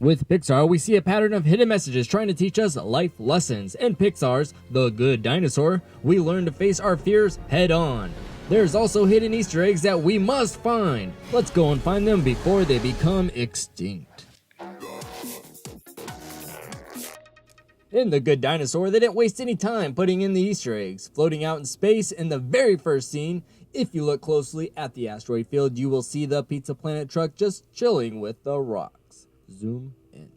With Pixar, we see a pattern of hidden messages trying to teach us life lessons. In Pixar's The Good Dinosaur, we learn to face our fears head on. There's also hidden Easter eggs that we must find. Let's go and find them before they become extinct. In The Good Dinosaur, they didn't waste any time putting in the Easter eggs. Floating out in space in the very first scene, if you look closely at the asteroid field, you will see the Pizza Planet truck just chilling with the rocks. Zoom in.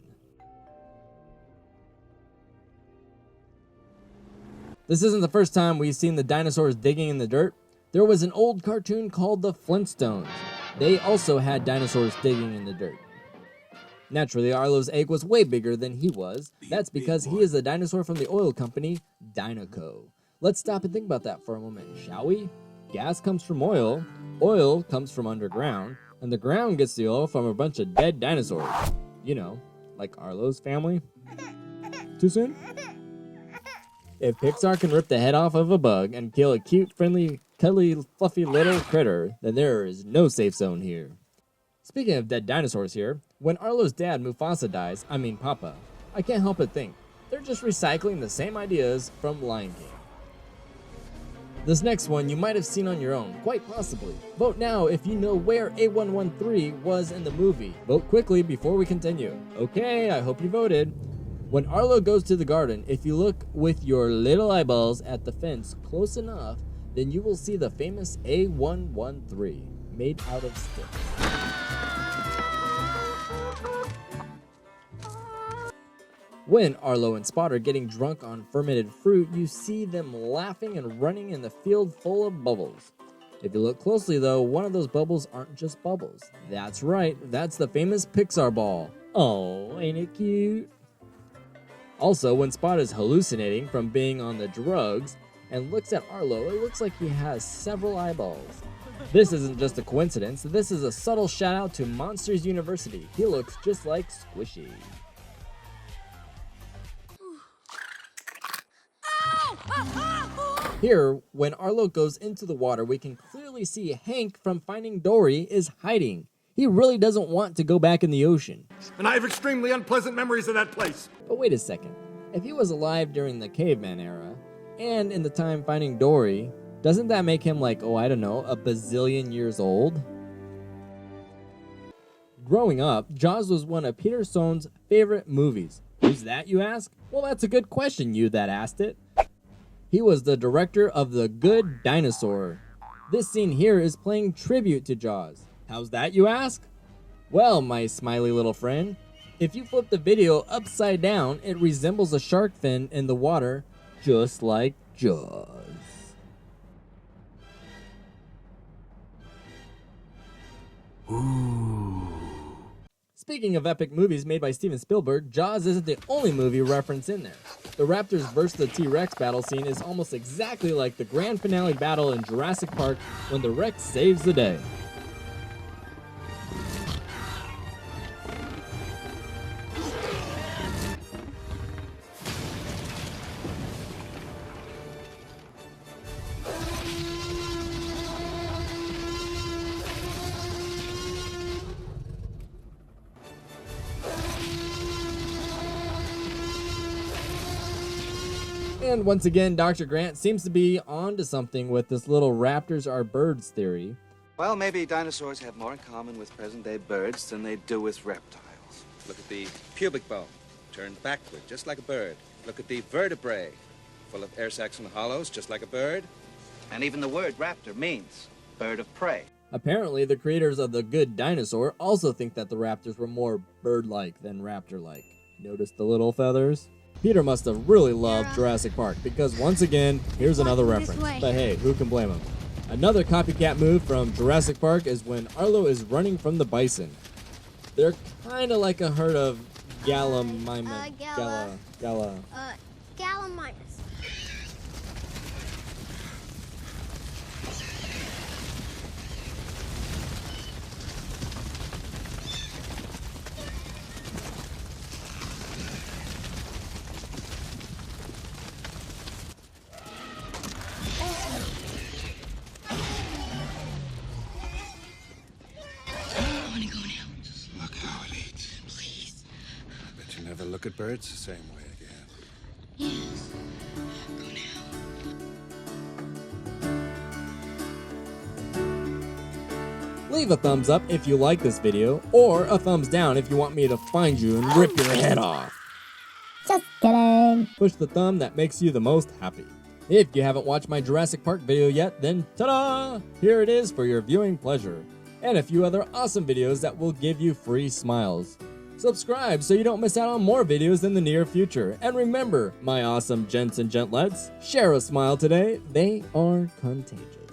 This isn't the first time we've seen the dinosaurs digging in the dirt. There was an old cartoon called the Flintstones. They also had dinosaurs digging in the dirt. Naturally, Arlo's egg was way bigger than he was. That's because he is a dinosaur from the oil company, Dinoco. Let's stop and think about that for a moment, shall we? Gas comes from oil comes from underground, and the ground gets the oil from a bunch of dead dinosaurs. You know, like Arlo's family. Too soon? If Pixar can rip the head off of a bug and kill a cute, friendly, cuddly, fluffy little critter, then there is no safe zone here. Speaking of dead dinosaurs here, when Arlo's dad Papa, I can't help but think, they're just recycling the same ideas from Lion King. This next one you might have seen on your own, quite possibly. Vote now if you know where A113 was in the movie. Vote quickly before we continue. Okay, I hope you voted. When Arlo goes to the garden, if you look with your little eyeballs at the fence close enough, then you will see the famous A113, made out of sticks. When Arlo and Spot are getting drunk on fermented fruit, you see them laughing and running in the field full of bubbles. If you look closely though, one of those bubbles aren't just bubbles. That's right, that's the famous Pixar ball. Oh, ain't it cute? Also, when Spot is hallucinating from being on the drugs and looks at Arlo, it looks like he has several eyeballs. This isn't just a coincidence, this is a subtle shout out to Monsters University. He looks just like Squishy. Here, when Arlo goes into the water, we can clearly see Hank from Finding Dory is hiding. He really doesn't want to go back in the ocean. And I have extremely unpleasant memories of that place. But wait a second. If he was alive during the caveman era, and in the time Finding Dory, doesn't that make him like, a bazillion years old? Growing up, Jaws was one of Peter Sohn's favorite movies. Who's that, you ask? Well, that's a good question, you that asked it. He was the director of The Good Dinosaur. This scene here is playing tribute to Jaws. How's that, you ask? Well, my smiley little friend, if you flip the video upside down, it resembles a shark fin in the water, just like Jaws. Ooh. Speaking of epic movies made by Steven Speilberg, Jaws isn't the only movie reference in there. The Raptors vs. the T-Rex battle scene is almost exactly like the grand finale battle in Jurassic Park when the Rex saves the day. And once again, Dr. Grant seems to be on to something with this little raptors are birds theory. Well, maybe dinosaurs have more in common with present-day birds than they do with reptiles. Look at the pubic bone, turned backward, just like a bird. Look at the vertebrae, full of air sacs and hollows, just like a bird. And even the word raptor means bird of prey. Apparently, the creators of The Good Dinosaur also think that the raptors were more bird-like than raptor-like. Notice the little feathers? Peter must have really loved Jurassic Park, because once again, here's another reference. But hey, who can blame him? Another copycat move from Jurassic Park is when Arlo is running from the bison. They're kind of like a herd of Gallimimus. never look at birds the same way again. Yes. Go now. Leave a thumbs up if you like this video, or a thumbs down if you want me to find you and rip your head off. Just kidding. Push the thumb that makes you the most happy. If you haven't watched my Jurassic Park video yet, then ta-da! Here it is for your viewing pleasure. And a few other awesome videos that will give you free smiles. Subscribe so you don't miss out on more videos in the near future. And remember, my awesome gents and gentlettes, share a smile today. They are contagious.